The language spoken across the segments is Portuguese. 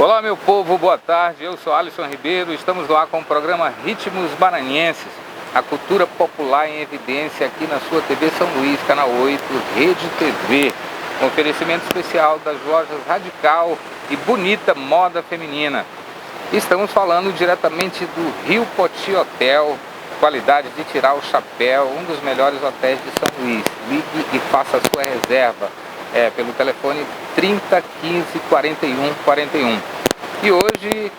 Olá, meu povo, boa tarde. Eu sou Alisson Ribeiro. Estamos lá com o programa Ritmos Maranhenses, a cultura popular em evidência aqui na sua TV São Luís, canal 8, Rede TV. Um oferecimento especial das lojas Radical e Bonita Moda Feminina. Estamos falando diretamente do Rio Poti Hotel, qualidade de tirar o chapéu, um dos melhores hotéis de São Luís. Ligue e faça a sua reserva. Pelo telefone 30 15 41 41. E hoje,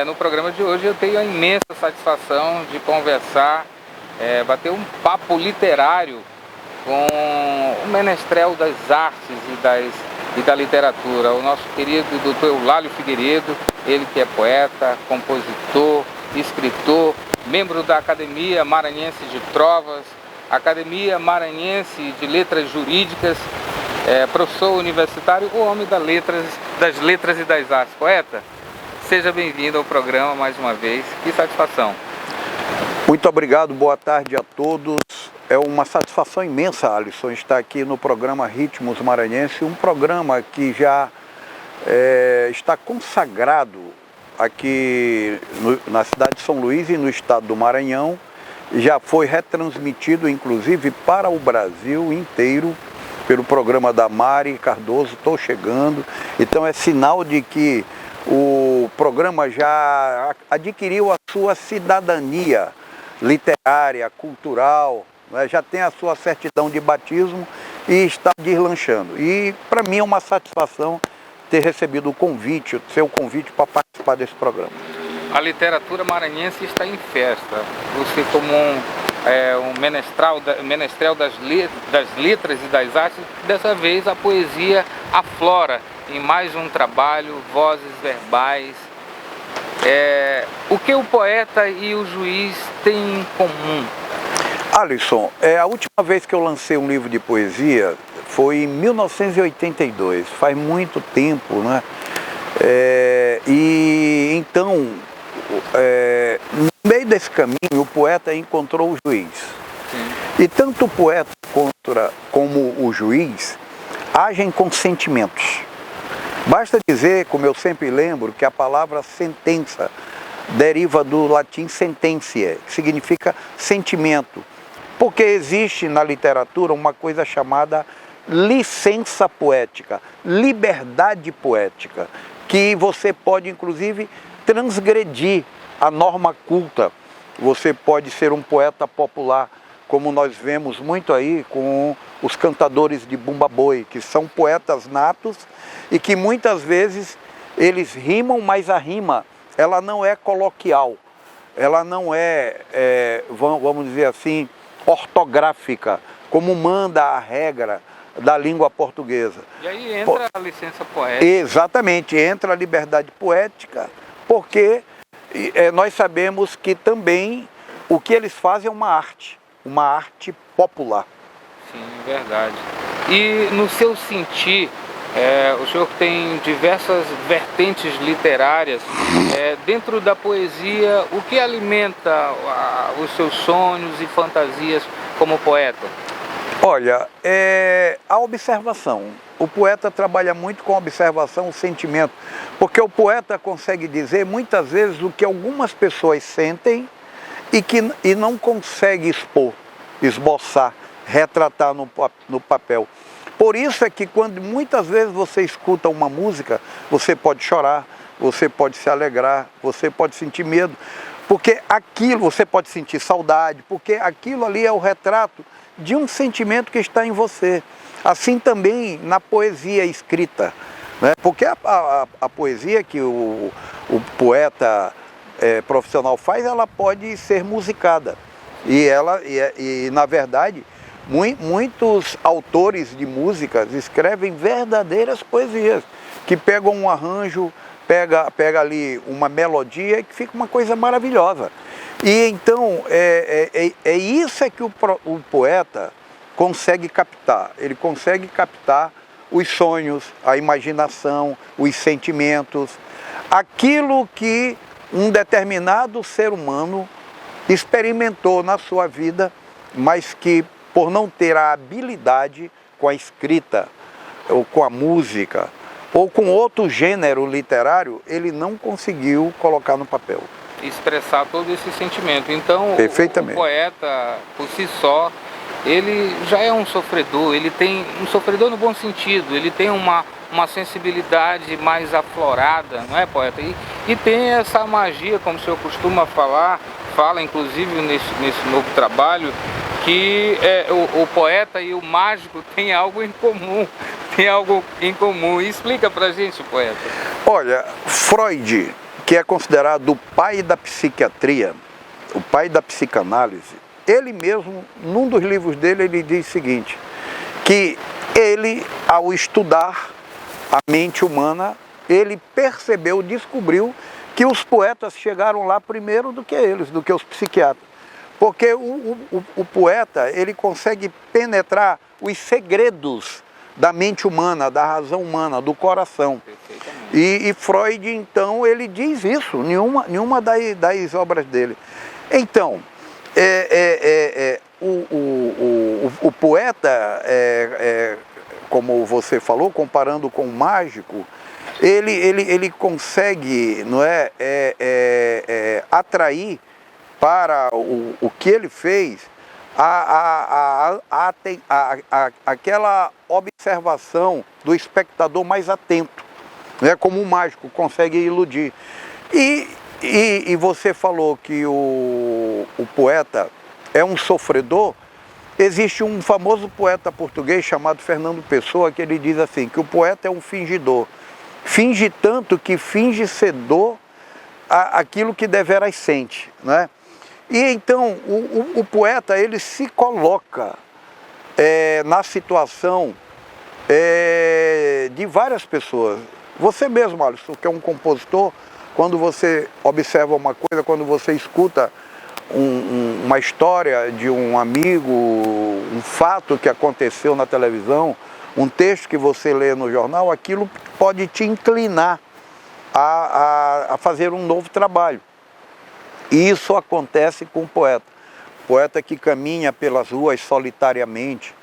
no programa de hoje, eu tenho a imensa satisfação de conversar, bater um papo literário com o menestrel das artes e da literatura, o nosso querido Dr. Eulálio Figueiredo, ele que é poeta, compositor, escritor, membro da Academia Maranhense de Trovas, Academia Maranhense de Letras Jurídicas, professor universitário, o homem das letras e das artes. Poeta, seja bem-vindo ao programa mais uma vez. Que satisfação. Muito obrigado, boa tarde a todos. É uma satisfação imensa, Alisson, estar aqui no programa Ritmos Maranhenses, um programa que já está consagrado aqui na cidade de São Luís e no estado do Maranhão. Já foi retransmitido, inclusive, para o Brasil inteiro, pelo programa da Mari Cardoso, Estou Chegando. Então é sinal de que o programa já adquiriu a sua cidadania literária, cultural, né? Já tem a sua certidão de batismo e está deslanchando. E para mim é uma satisfação ter recebido o seu convite para participar desse programa. A literatura maranhense está em festa. Você, como um menestrel das letras e das artes, dessa vez a poesia aflora em mais um trabalho, Vozes Verbais. O que o poeta e o juiz têm em comum? Alisson, a última vez que eu lancei um livro de poesia foi em 1982, faz muito tempo, né? E então, no meio desse caminho, o poeta encontrou o juiz. Sim. E tanto o poeta como o juiz agem com sentimentos. Basta dizer, como eu sempre lembro, que a palavra sentença deriva do latim sententiae, que significa sentimento. Porque existe na literatura uma coisa chamada licença poética, liberdade poética, que você pode, inclusive, transgredir a norma culta. Você pode ser um poeta popular, como nós vemos muito aí com os cantadores de bumba-boi, que são poetas natos e que muitas vezes eles rimam, mas a rima ela não é coloquial, ela não vamos dizer assim, ortográfica, como manda a regra da língua portuguesa. E aí entra a licença poética. Exatamente, entra a liberdade poética, porque nós sabemos que também o que eles fazem é uma arte popular. Sim, verdade. E no seu sentir, o senhor tem diversas vertentes literárias. Dentro da poesia, o que alimenta os seus sonhos e fantasias como poeta? Olha, a observação. O poeta trabalha muito com a observação, o sentimento, porque o poeta consegue dizer muitas vezes o que algumas pessoas sentem e não consegue expor, esboçar, retratar no papel. Por isso é que quando muitas vezes você escuta uma música, você pode chorar, você pode se alegrar, você pode sentir medo, porque aquilo, você pode sentir saudade, porque aquilo ali é o retrato de um sentimento que está em você. Assim também na poesia escrita, né? Porque a poesia que o poeta profissional faz, ela pode ser musicada. E na verdade, muitos autores de músicas escrevem verdadeiras poesias, que pegam um arranjo, pega ali uma melodia, que fica uma coisa maravilhosa. E então, isso que o poeta consegue captar. Ele consegue captar os sonhos, a imaginação, os sentimentos, aquilo que um determinado ser humano experimentou na sua vida, mas que por não ter a habilidade com a escrita ou com a música, ou com outro gênero literário, ele não conseguiu colocar no papel. Expressar todo esse sentimento. Então, o Perfeitamente. poeta, por si só, ele já é um sofredor, ele tem um sofredor no bom sentido, ele tem uma sensibilidade mais aflorada, não é, poeta? E tem essa magia, como o senhor costuma falar, fala inclusive nesse novo trabalho, que o poeta e o mágico têm algo em comum, Explica pra gente, poeta. Olha, Freud, que é considerado o pai da psiquiatria, o pai da psicanálise, ele mesmo, num dos livros dele, ele diz o seguinte, que ele, ao estudar a mente humana, ele percebeu, descobriu que os poetas chegaram lá primeiro do que eles, do que os psiquiatras. Porque o poeta, ele consegue penetrar os segredos da mente humana, da razão humana, do coração. E Freud, então, ele diz isso em uma das obras dele. Então, o poeta, como você falou, comparando com o mágico, ele consegue, não é, atrair para o que ele fez aquela observação do espectador mais atento, né, como o mágico consegue iludir. E você falou que o poeta é um sofredor. Existe um famoso poeta português chamado Fernando Pessoa, que ele diz assim, que o poeta é um fingidor. Finge tanto que finge ser dor aquilo que deveras sente, né? E então o poeta, ele se coloca na situação de várias pessoas. Você mesmo, Alisson, que é um compositor, quando você observa uma coisa, quando você escuta uma história de um amigo, um fato que aconteceu na televisão, um texto que você lê no jornal, aquilo pode te inclinar a fazer um novo trabalho. E isso acontece com o poeta. O poeta que caminha pelas ruas solitariamente,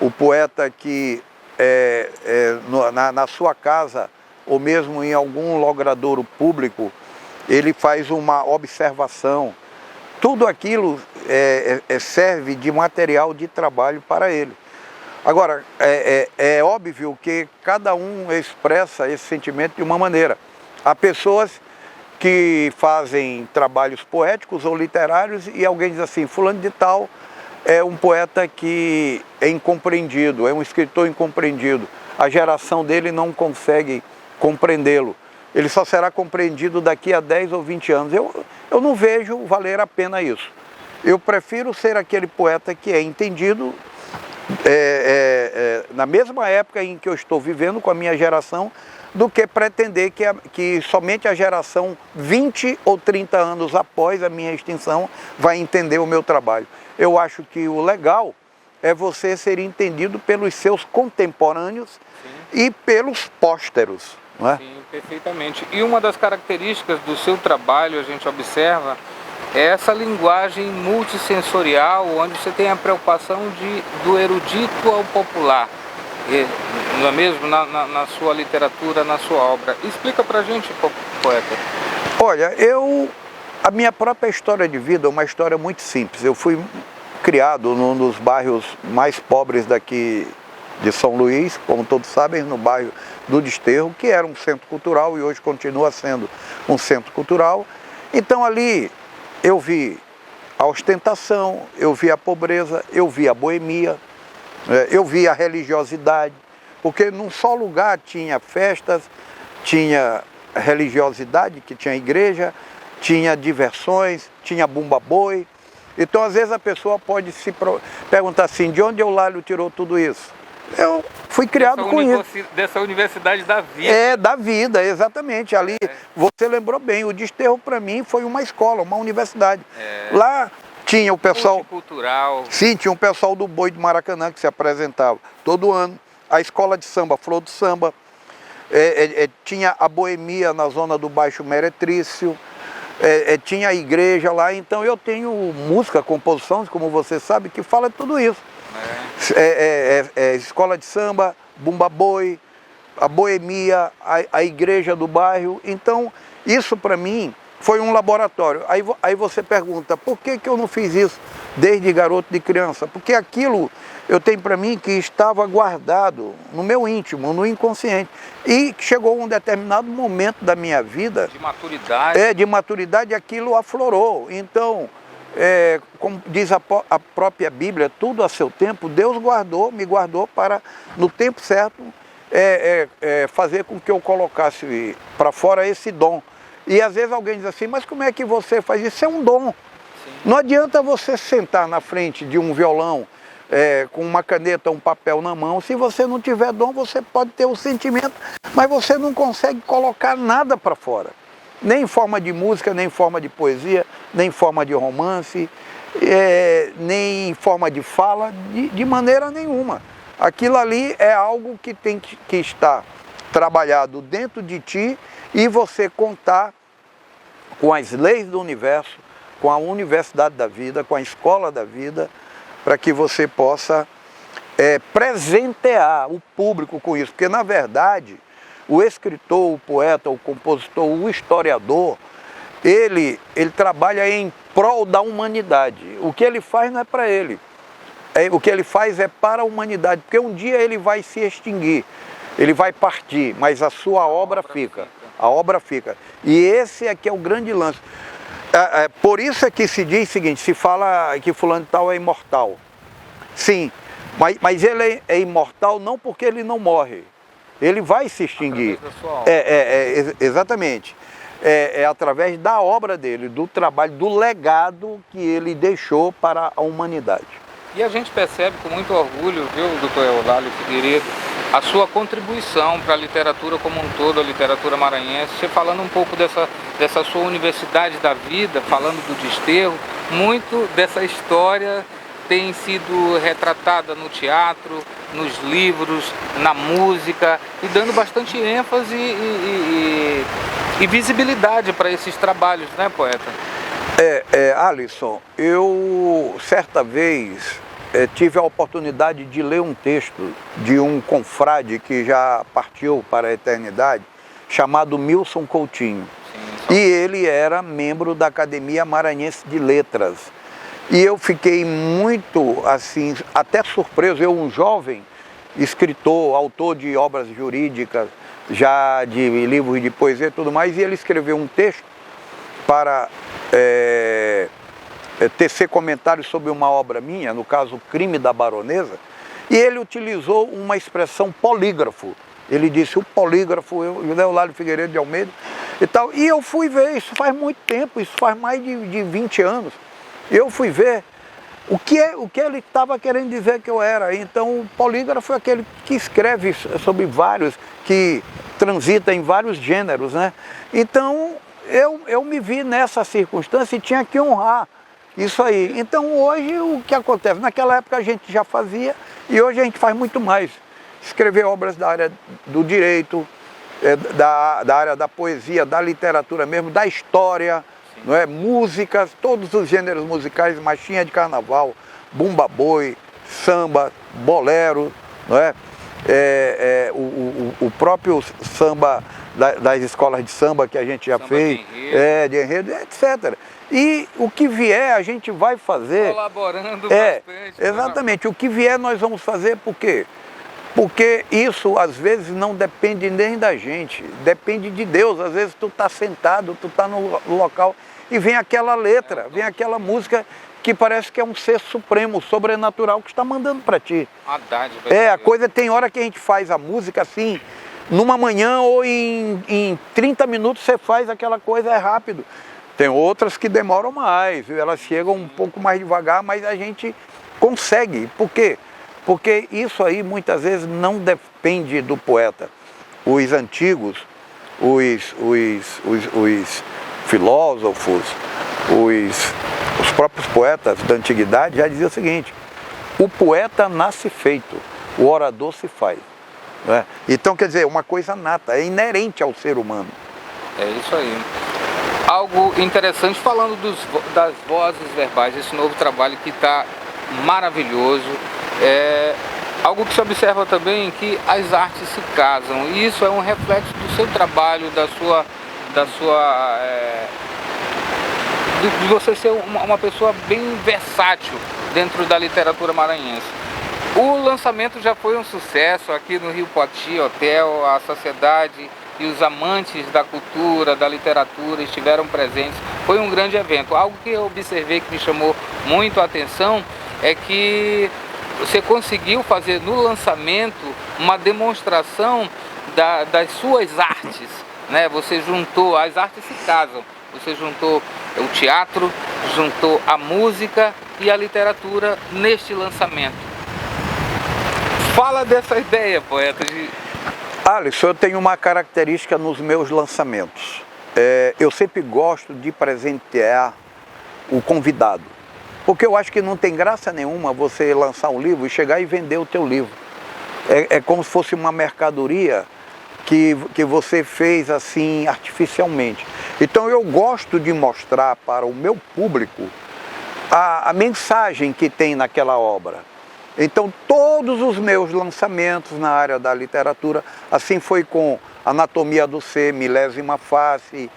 o poeta que na sua casa, ou mesmo em algum logradouro público, ele faz uma observação. Tudo aquilo serve de material de trabalho para ele. Agora, é óbvio que cada um expressa esse sentimento de uma maneira. Há pessoas que fazem trabalhos poéticos ou literários e alguém diz assim, fulano de tal é um poeta que é incompreendido, é um escritor incompreendido. A geração dele não consegue compreendê-lo. Ele só será compreendido daqui a 10 ou 20 anos. Eu não vejo valer a pena isso. Eu prefiro ser aquele poeta que é entendido na mesma época em que eu estou vivendo com a minha geração, do que pretender que somente a geração 20 ou 30 anos após a minha extinção vai entender o meu trabalho. Eu acho que o legal é você ser entendido pelos seus contemporâneos. Sim. E pelos pósteros. Não é? Sim, perfeitamente. E uma das características do seu trabalho, a gente observa, é essa linguagem multissensorial, onde você tem a preocupação do erudito ao popular. Não é mesmo? Na sua literatura, na sua obra. Explica pra gente, poeta. Olha, a minha própria história de vida é uma história muito simples. Eu fui criado num dos bairros mais pobres daqui de São Luís, como todos sabem, no bairro do Desterro, que era um centro cultural e hoje continua sendo um centro cultural. Então ali eu vi a ostentação, eu vi a pobreza, eu vi a boemia, eu vi a religiosidade, porque num só lugar tinha festas, tinha religiosidade, que tinha igreja, tinha diversões, tinha bumba-boi. Então às vezes a pessoa pode se perguntar assim, de onde Eulálio tirou tudo isso? Eu fui criado com isso. Dessa universidade da vida. Da vida, exatamente. Ali, você lembrou bem, o Desterro para mim foi uma escola, uma universidade. Lá tinha o pessoal... Multicultural. Sim, tinha o pessoal do Boi do Maracanã que se apresentava todo ano. A escola de samba, Flor do Samba. Tinha a boemia na zona do Baixo Meretrício. Tinha a igreja lá. Então eu tenho música, composições, como você sabe, que fala tudo isso. Escola de samba, bumba-boi, a boemia, a igreja do bairro. Então, isso para mim foi um laboratório. Aí você pergunta, por que eu não fiz isso desde garoto, de criança? Porque aquilo eu tenho para mim que estava guardado no meu íntimo, no inconsciente. E chegou um determinado momento da minha vida... De maturidade. De maturidade, aquilo aflorou. Então, como diz a própria Bíblia, tudo a seu tempo, Deus me guardou para, no tempo certo, fazer com que eu colocasse para fora esse dom. E às vezes alguém diz assim, mas como é que você faz isso? Isso é um dom. Sim. Não adianta você sentar na frente de um violão, com uma caneta, um papel na mão. Se você não tiver dom, você pode ter o sentimento, mas você não consegue colocar nada para fora. Nem em forma de música, nem em forma de poesia, nem em forma de romance, nem em forma de fala, de maneira nenhuma. Aquilo ali é algo que tem que estar trabalhado dentro de ti e você contar com as leis do universo, com a universidade da vida, com a escola da vida, para que você possa presentear o público com isso. Porque, na verdade, o escritor, o poeta, o compositor, o historiador, ele trabalha em prol da humanidade. O que ele faz não é para ele. O que ele faz é para a humanidade, porque um dia ele vai se extinguir, ele vai partir, mas a sua obra fica. A obra fica. E esse aqui é o grande lance. Por isso é que se diz o seguinte, se fala que fulano de tal é imortal. Sim, mas ele é imortal não porque ele não morre. Ele vai se extinguir. Através da sua obra. Exatamente. É através da obra dele, do trabalho, do legado que ele deixou para a humanidade. E a gente percebe com muito orgulho, viu, doutor Eulálio Figueiredo, a sua contribuição para a literatura como um todo, a literatura maranhense. Você falando um pouco dessa sua universidade da vida, falando do desterro, muito dessa história tem sido retratada no teatro, nos livros, na música, e dando bastante ênfase e visibilidade para esses trabalhos, né, poeta? Alisson, eu certa vez tive a oportunidade de ler um texto de um confrade que já partiu para a eternidade, chamado Milson Coutinho. Sim. E ele era membro da Academia Maranhense de Letras. E eu fiquei muito, assim, até surpreso. Eu, um jovem escritor, autor de obras jurídicas, já de livros de poesia e tudo mais, e ele escreveu um texto para tecer comentários sobre uma obra minha, no caso, O Crime da Baronesa, e ele utilizou uma expressão polígrafo. Ele disse, o polígrafo, José Eulálio Figueiredo de Almeida e tal. E eu fui ver, isso faz muito tempo, isso faz mais de 20 anos. Eu fui ver o que ele estava querendo dizer que eu era. Então, o polígrafo é aquele que escreve sobre vários, que transita em vários gêneros, né? Então, eu me vi nessa circunstância e tinha que honrar isso aí. Então, hoje, o que acontece? Naquela época a gente já fazia e hoje a gente faz muito mais. Escrever obras da área do direito, da área da poesia, da literatura mesmo, da história, não é? Músicas, todos os gêneros musicais, marchinha de carnaval, bumba boi, samba, bolero, não é? O próprio samba das escolas de samba que a gente já fez, de enredo, etc. E o que vier a gente vai fazer. Colaborando bastante. Exatamente, o que vier nós vamos fazer, por quê? Porque isso às vezes não depende nem da gente, depende de Deus. Às vezes tu está sentado, tu está no local e vem aquela letra, vem aquela música que parece que é um ser supremo, sobrenatural que está mandando para ti. A coisa, tem hora que a gente faz a música assim, numa manhã ou em 30 minutos você faz aquela coisa, é rápido. Tem outras que demoram mais, elas chegam um pouco mais devagar, mas a gente consegue. Por quê? Porque isso aí muitas vezes não depende do poeta. Os antigos, os filósofos, os próprios poetas da antiguidade já diziam o seguinte: o poeta nasce feito, o orador se faz. Né? Então, quer dizer, uma coisa nata, é inerente ao ser humano. É isso aí. Algo interessante, falando das vozes verbais, esse novo trabalho que está maravilhoso. Algo que se observa também é que as artes se casam, e isso é um reflexo do seu trabalho, de você ser uma pessoa bem versátil dentro da literatura maranhense. O lançamento já foi um sucesso aqui no Rio Poti Hotel, a sociedade e os amantes da cultura, da literatura estiveram presentes. Foi um grande evento. Algo que eu observei que me chamou muito a atenção é que você conseguiu fazer no lançamento uma demonstração das suas artes, né? Você juntou, as artes se casam, você juntou o teatro, juntou a música e a literatura neste lançamento. Fala dessa ideia, poeta. Alisson, eu tenho uma característica nos meus lançamentos. Eu sempre gosto de presentear o convidado. Porque eu acho que não tem graça nenhuma você lançar um livro e chegar e vender o teu livro. É como se fosse uma mercadoria que você fez assim artificialmente. Então eu gosto de mostrar para o meu público a mensagem que tem naquela obra. Então todos os meus lançamentos na área da literatura, assim foi com Anatomia do Ser, Milésima Face,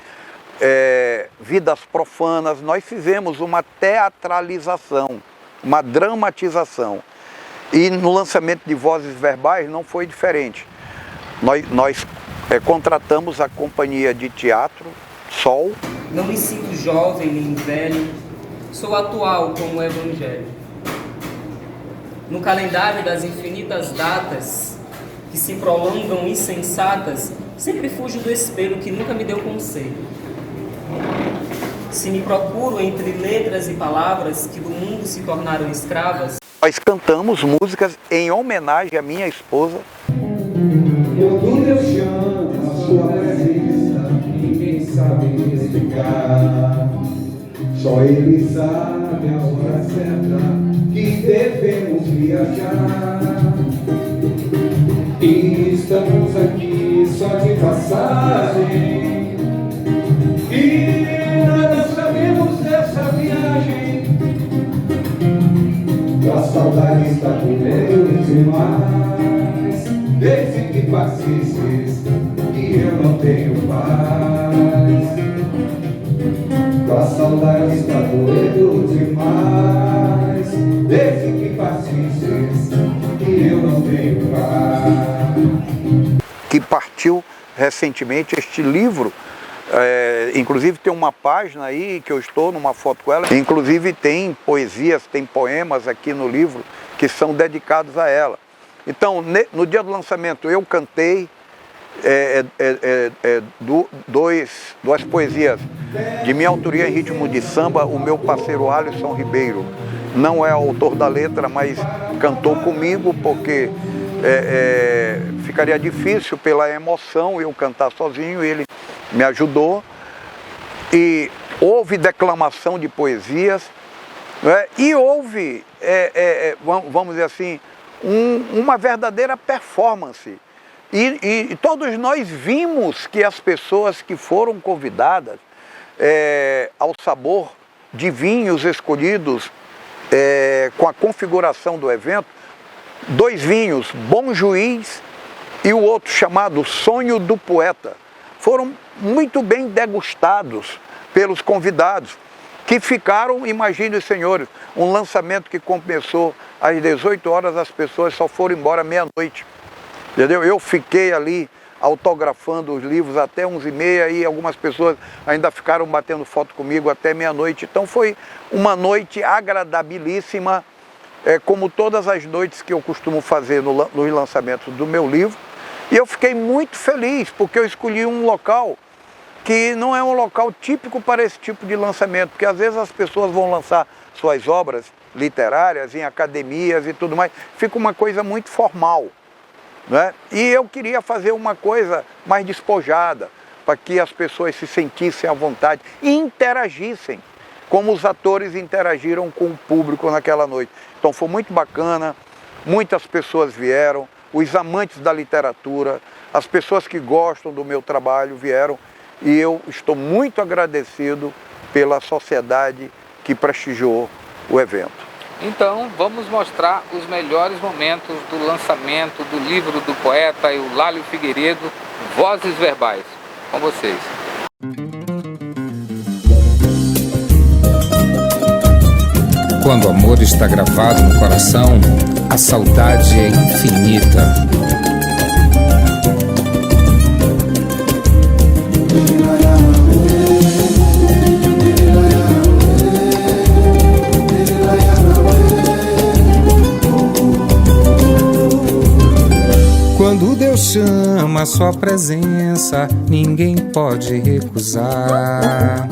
Vidas Profanas, nós fizemos uma teatralização, uma dramatização. E no lançamento de Vozes Verbais não foi diferente. Nós contratamos a companhia de teatro, Sol. Não me sinto jovem nem velho, sou atual como o Evangelho. No calendário das infinitas datas, que se prolongam insensatas, sempre fujo do espelho que nunca me deu conselho. Se me procuro entre letras e palavras que do mundo se tornaram escravas. Nós cantamos músicas em homenagem à minha esposa. Quando Deus chama a sua presença, ninguém sabe explicar. Só Ele sabe a hora certa que devemos viajar. E estamos aqui só de passagem. E nada sabemos dessa viagem. A saudade está comendo demais. Desde que partiste, que eu não tenho paz. A saudade está doendo demais. Desde que partiste, que eu não tenho paz. Que partiu recentemente este livro. Inclusive tem uma página aí que eu estou numa foto com ela. Inclusive tem poesias, tem poemas aqui no livro que são dedicados a ela. Então, no dia do lançamento eu cantei duas poesias de minha autoria em ritmo de samba. O meu parceiro Alisson Ribeiro não é autor da letra, mas cantou comigo porque ficaria difícil pela emoção eu cantar sozinho. Ele me ajudou e houve declamação de poesias, né? E houve, vamos dizer assim, uma verdadeira performance. E todos nós vimos que as pessoas que foram convidadas ao sabor de vinhos escolhidos com a configuração do evento, 2 vinhos, Bom Juiz e o outro chamado Sonho do Poeta, foram muito bem degustados pelos convidados, que ficaram, imagine os senhores, um lançamento que começou às 18 horas, as pessoas só foram embora meia-noite, entendeu? Eu fiquei ali autografando os livros até 11h30 e algumas pessoas ainda ficaram batendo foto comigo até meia-noite. Então foi uma noite agradabilíssima, como todas as noites que eu costumo fazer nos lançamentos do meu livro. E eu fiquei muito feliz, porque eu escolhi um local que não é um local típico para esse tipo de lançamento, porque às vezes as pessoas vão lançar suas obras literárias em academias e tudo mais, fica uma coisa muito formal, né? E eu queria fazer uma coisa mais despojada, para que as pessoas se sentissem à vontade e interagissem, como os atores interagiram com o público naquela noite. Então foi muito bacana, muitas pessoas vieram, os amantes da literatura, as pessoas que gostam do meu trabalho vieram, e eu estou muito agradecido pela sociedade que prestigiou o evento. Então vamos mostrar os melhores momentos do lançamento do livro do poeta Eulálio Figueiredo, Vozes Verbais. Com vocês. Quando o amor está gravado no coração, a saudade é infinita. Quando Deus chama a sua presença, ninguém pode recusar.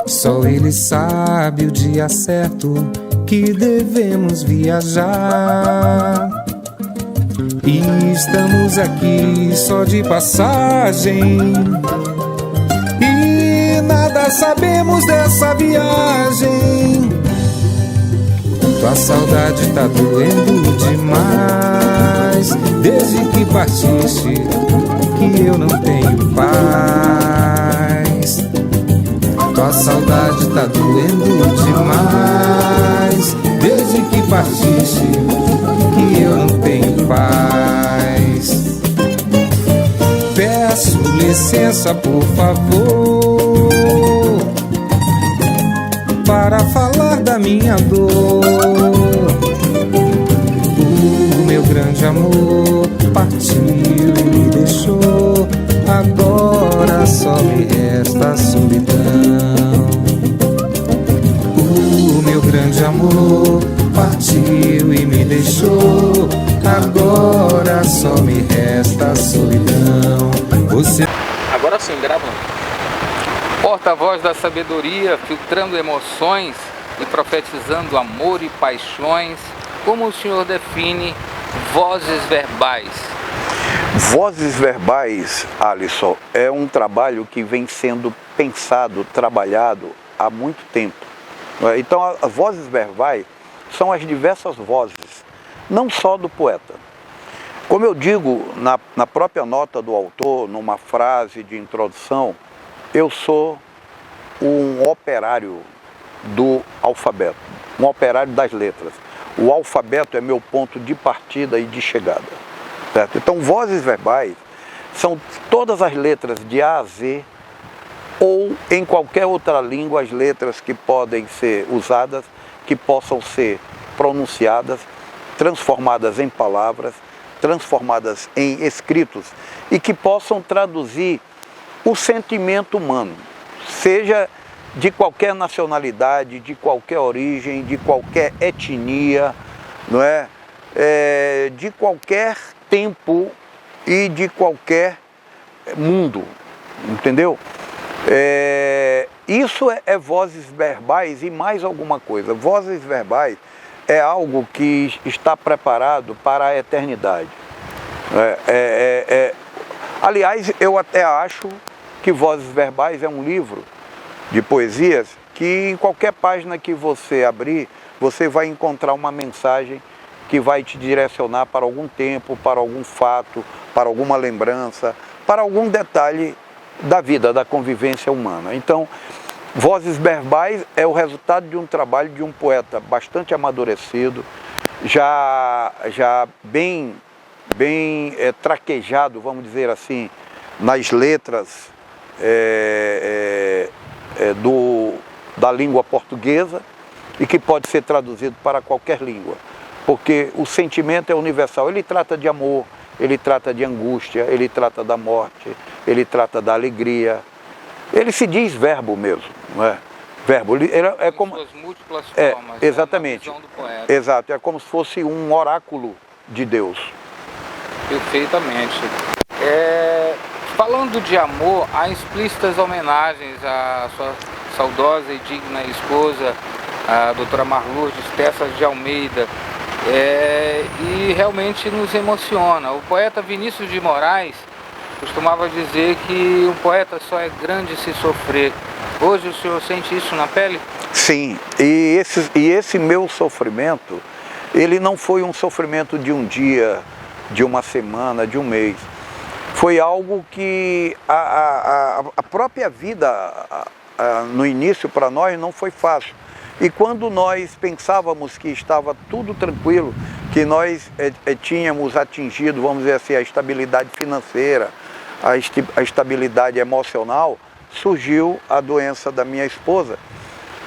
Só Ele sabe o dia certo que devemos viajar. E estamos aqui só de passagem, e nada sabemos dessa viagem. Tua saudade tá doendo demais, desde que partiste, que eu não tenho paz. Tua saudade tá doendo demais, desde que partiste, que eu não tenho paz. Peço licença, por favor, para falar da minha dor. O meu grande amor partiu e me deixou, agora só me resta a solidão. O meu grande amor partiu e me deixou, agora só me resta a solidão. Você... Agora sim, gravando. Porta-voz da sabedoria, filtrando emoções e profetizando amor e paixões. Como o senhor define vozes verbais? Vozes verbais, Alisson, é um trabalho que vem sendo pensado, trabalhado há muito tempo. Então, as vozes verbais são as diversas vozes, não só do poeta. Como eu digo na própria nota do autor, numa frase de introdução, eu sou um operário do alfabeto, um operário das letras. O alfabeto é meu ponto de partida e de chegada. Certo? Então, vozes verbais são todas as letras de A a Z, ou em qualquer outra língua, as letras que podem ser usadas, que possam ser pronunciadas, transformadas em palavras, transformadas em escritos e que possam traduzir o sentimento humano, seja de qualquer nacionalidade, de qualquer origem, de qualquer etnia, não é? De qualquer tempo e de qualquer mundo, entendeu? Isso é vozes verbais e mais alguma coisa. Vozes verbais é algo que está preparado para a eternidade. Aliás, eu até acho que Vozes Verbais é um livro de poesias que em qualquer página que você abrir, você vai encontrar uma mensagem que vai te direcionar para algum tempo, para algum fato, para alguma lembrança, para algum detalhe da vida, da convivência humana. Então, Vozes Verbais é o resultado de um trabalho de um poeta bastante amadurecido, já bem traquejado, vamos dizer assim, nas letras da língua portuguesa e que pode ser traduzido para qualquer língua, porque o sentimento é universal. Ele trata de amor, ele trata de angústia, ele trata da morte, ele trata da alegria. Ele se diz verbo mesmo, não é? Verbo, é como suas múltiplas formas, exatamente, na visão do poeta. Exato, é como se fosse um oráculo de Deus. Perfeitamente. Falando de amor, há explícitas homenagens à sua saudosa e digna esposa, a doutora Marlourdes Tessa de Almeida, e realmente nos emociona. O poeta Vinícius de Moraes costumava dizer que um poeta só é grande se sofrer. Hoje o senhor sente isso na pele? Sim, e esse meu sofrimento, ele não foi um sofrimento de um dia, de uma semana, de um mês. Foi algo que a própria vida, no início para nós, não foi fácil. E quando nós pensávamos que estava tudo tranquilo, que nós tínhamos atingido, vamos dizer assim, a estabilidade financeira, a estabilidade emocional, surgiu a doença da minha esposa,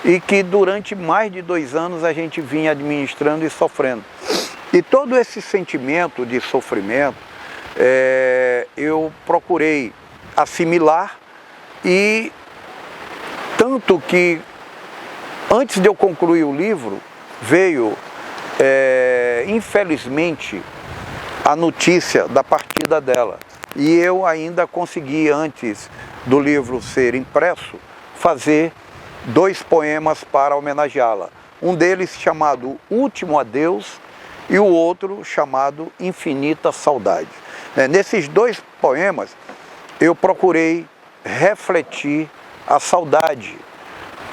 e que durante mais de 2 anos a gente vinha administrando e sofrendo. E todo esse sentimento de sofrimento, eu procurei assimilar, e tanto que antes de eu concluir o livro, veio, infelizmente, a notícia da partida dela. E eu ainda consegui, antes do livro ser impresso, fazer 2 poemas para homenageá-la. Um deles chamado Último Adeus e o outro chamado Infinita Saudade. Nesses 2 poemas, eu procurei refletir a saudade,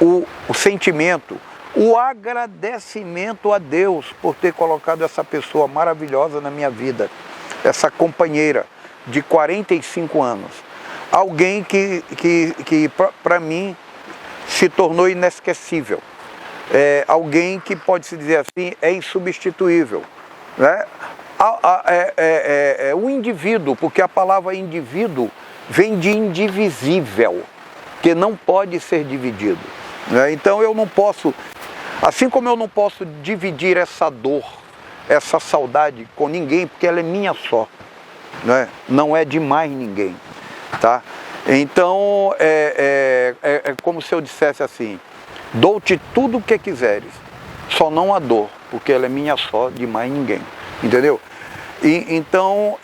o sentimento, o agradecimento a Deus por ter colocado essa pessoa maravilhosa na minha vida, essa companheira de 45 anos. Alguém que para mim, se tornou inesquecível. Alguém que, pode-se dizer assim, é insubstituível. Né? O indivíduo, porque a palavra indivíduo vem de indivisível, que não pode ser dividido. Né? Então eu não posso, assim como eu não posso dividir essa dor, essa saudade com ninguém, porque ela é minha só. Né? Não é de mais ninguém. Tá? Então é como se eu dissesse assim: dou-te tudo o que quiseres, só não a dor, porque ela é minha só, de mais ninguém. Entendeu? Então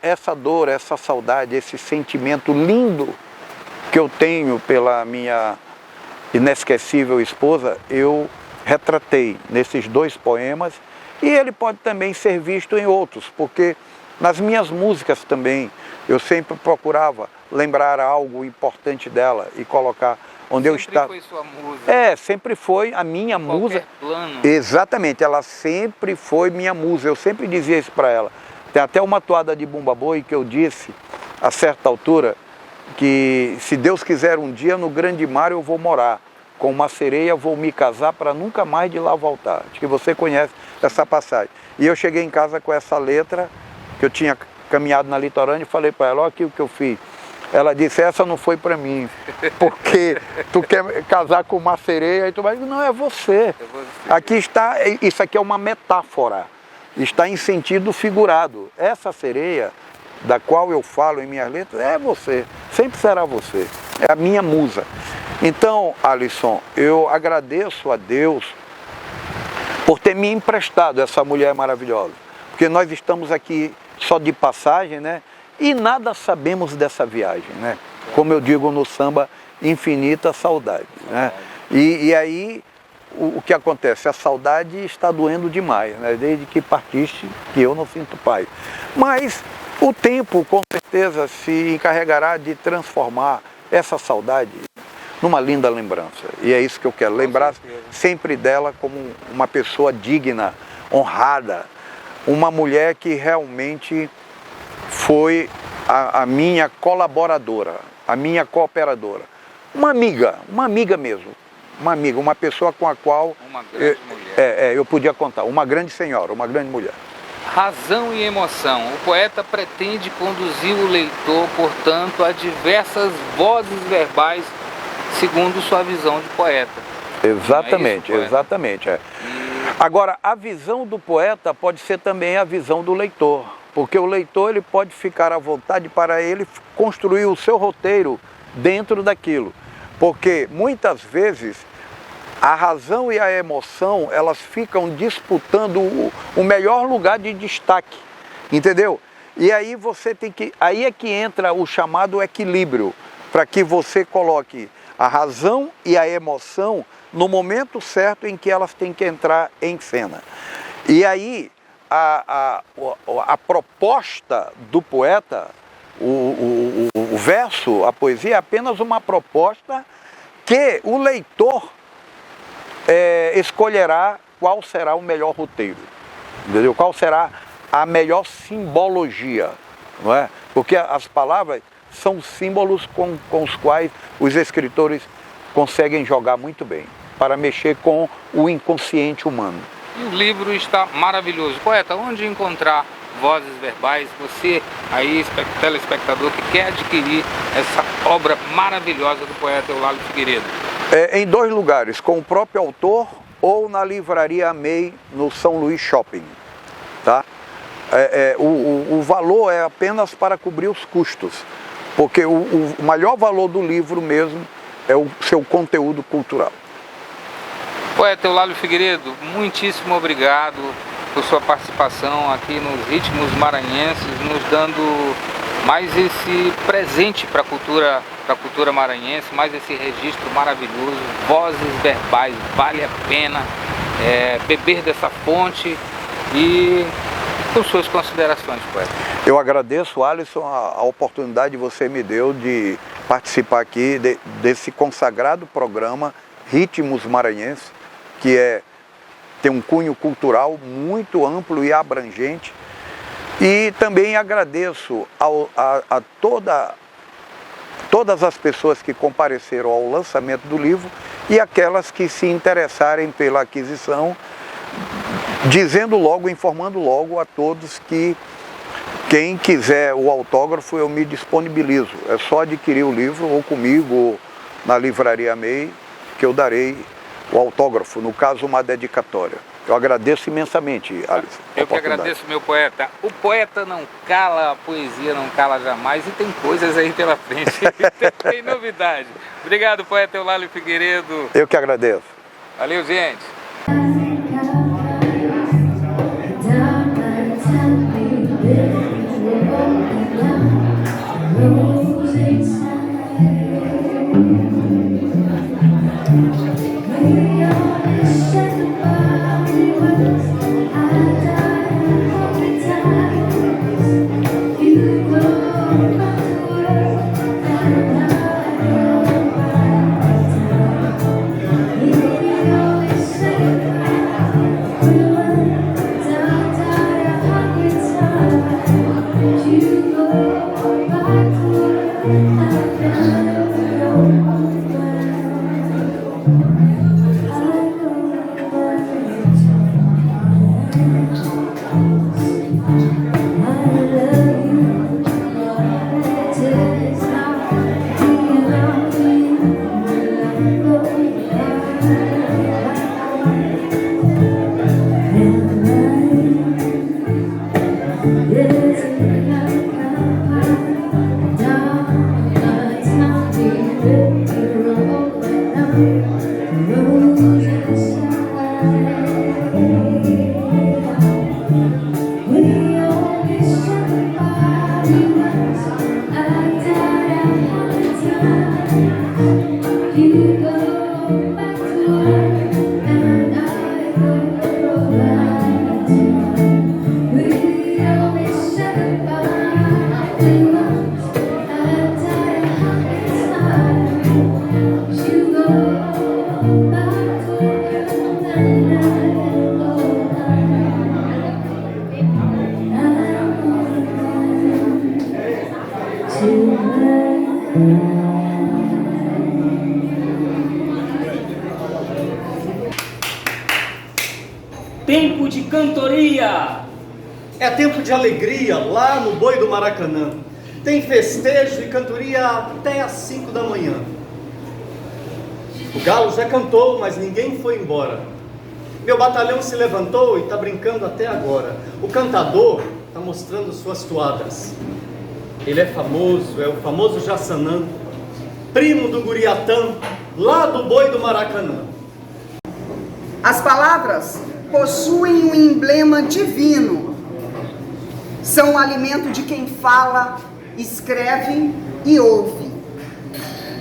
essa dor, essa saudade, esse sentimento lindo que eu tenho pela minha inesquecível esposa, eu retratei nesses 2 poemas, e ele pode também ser visto em outros, porque nas minhas músicas também eu sempre procurava lembrar algo importante dela e colocar onde eu estava. Sempre foi sua musa? Sempre foi a minha musa. Plano. Exatamente, ela sempre foi minha musa, eu sempre dizia isso para ela. Tem até uma toada de Bumba Boi que eu disse, a certa altura, que se Deus quiser um dia no grande mar eu vou morar, com uma sereia vou me casar para nunca mais de lá voltar. Acho que você conhece essa passagem. E eu cheguei em casa com essa letra, que eu tinha caminhado na litorânea, e falei para ela: olha aqui o que eu fiz. Ela disse: essa não foi para mim, porque tu quer casar com uma sereia e tu vai dizer: não, é você. Aqui está, isso aqui é uma metáfora, está em sentido figurado. Essa sereia da qual eu falo em minhas letras é você, sempre será você, é a minha musa. Então, Alisson, eu agradeço a Deus por ter me emprestado essa mulher maravilhosa, porque nós estamos aqui só de passagem, né? E nada sabemos dessa viagem, né? Como eu digo no samba, infinita saudade, né? E aí, o que acontece? A saudade está doendo demais, né? Desde que partiste, que eu não sinto paz. Mas o tempo, com certeza, se encarregará de transformar essa saudade numa linda lembrança. E é isso que eu quero, lembrar sempre dela como uma pessoa digna, honrada, uma mulher que realmente foi a minha colaboradora, a minha cooperadora. Uma amiga mesmo, uma pessoa com a qual uma grande mulher. Eu podia contar, uma grande senhora, uma grande mulher. Razão e emoção. O poeta pretende conduzir o leitor, portanto, a diversas vozes verbais, segundo sua visão de poeta. Exatamente, exatamente. Agora, a visão do poeta pode ser também a visão do leitor, porque o leitor ele pode ficar à vontade para ele construir o seu roteiro dentro daquilo, porque muitas vezes a razão e a emoção, elas ficam disputando o melhor lugar de destaque, entendeu? E aí aí é que entra o chamado equilíbrio, para que você coloque a razão e a emoção no momento certo em que elas têm que entrar em cena. E aí a proposta do poeta, o verso, a poesia, é apenas uma proposta que o leitor escolherá qual será o melhor roteiro, entendeu? Qual será a melhor simbologia, não é? Porque as palavras são símbolos com os quais os escritores conseguem jogar muito bem. para mexer com o inconsciente humano. E o livro está maravilhoso. Poeta, onde encontrar Vozes Verbais? Você aí, telespectador, que quer adquirir essa obra maravilhosa do poeta Eulalio Figueiredo. Em 2 lugares, com o próprio autor ou na livraria Amei, no São Luís Shopping. Tá? O valor é apenas para cobrir os custos, porque o maior valor do livro mesmo é o seu conteúdo cultural. Poeta Eulalio Figueiredo, muitíssimo obrigado por sua participação aqui nos Ritmos Maranhenses, nos dando mais esse presente para a cultura maranhense, mais esse registro maravilhoso, Vozes Verbais. Vale a pena beber dessa fonte. E com suas considerações, poeta. Eu agradeço, Alisson, a oportunidade que você me deu de participar aqui desse consagrado programa Ritmos Maranhenses, que tem um cunho cultural muito amplo e abrangente. E também agradeço a todas as pessoas que compareceram ao lançamento do livro e aquelas que se interessarem pela aquisição, informando logo a todos que quem quiser o autógrafo eu me disponibilizo. É só adquirir o livro ou comigo ou na livraria Amei que eu darei o autógrafo, no caso uma dedicatória. Eu agradeço imensamente, Alisson. Eu que agradeço, meu poeta. O poeta não cala, a poesia não cala jamais e tem coisas aí pela frente, tem novidade. Obrigado, poeta Eulalio Figueiredo. Eu que agradeço. Valeu, gente. Tempo de cantoria! É tempo de alegria lá no Boi do Maracanã. Tem festejo e cantoria até às 5 da manhã. O galo já cantou, mas ninguém foi embora. Meu batalhão se levantou e está brincando até agora. O cantador está mostrando suas toadas. Ele é famoso, é o famoso Jassanã, primo do Guriatã, lá do Boi do Maracanã. As palavras possuem um emblema divino. São o alimento de quem fala, escreve e ouve.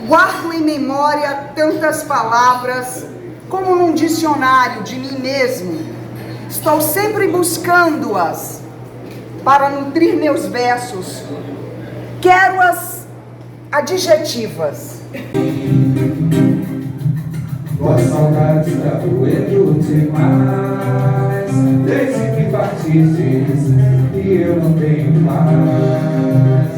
Guardo em memória tantas palavras como num dicionário de mim mesmo. Estou sempre buscando-as para nutrir meus versos. Quero-as adjetivas. Tua saudade está doendo demais, desde que partistes e eu não tenho mais.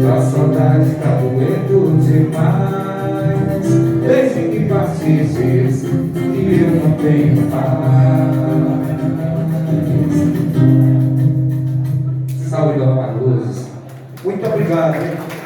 Tua saudade está doendo demais, desde que partiste infelices e eu não tenho paz. Salve, Dona Marluz. Muito obrigado, hein?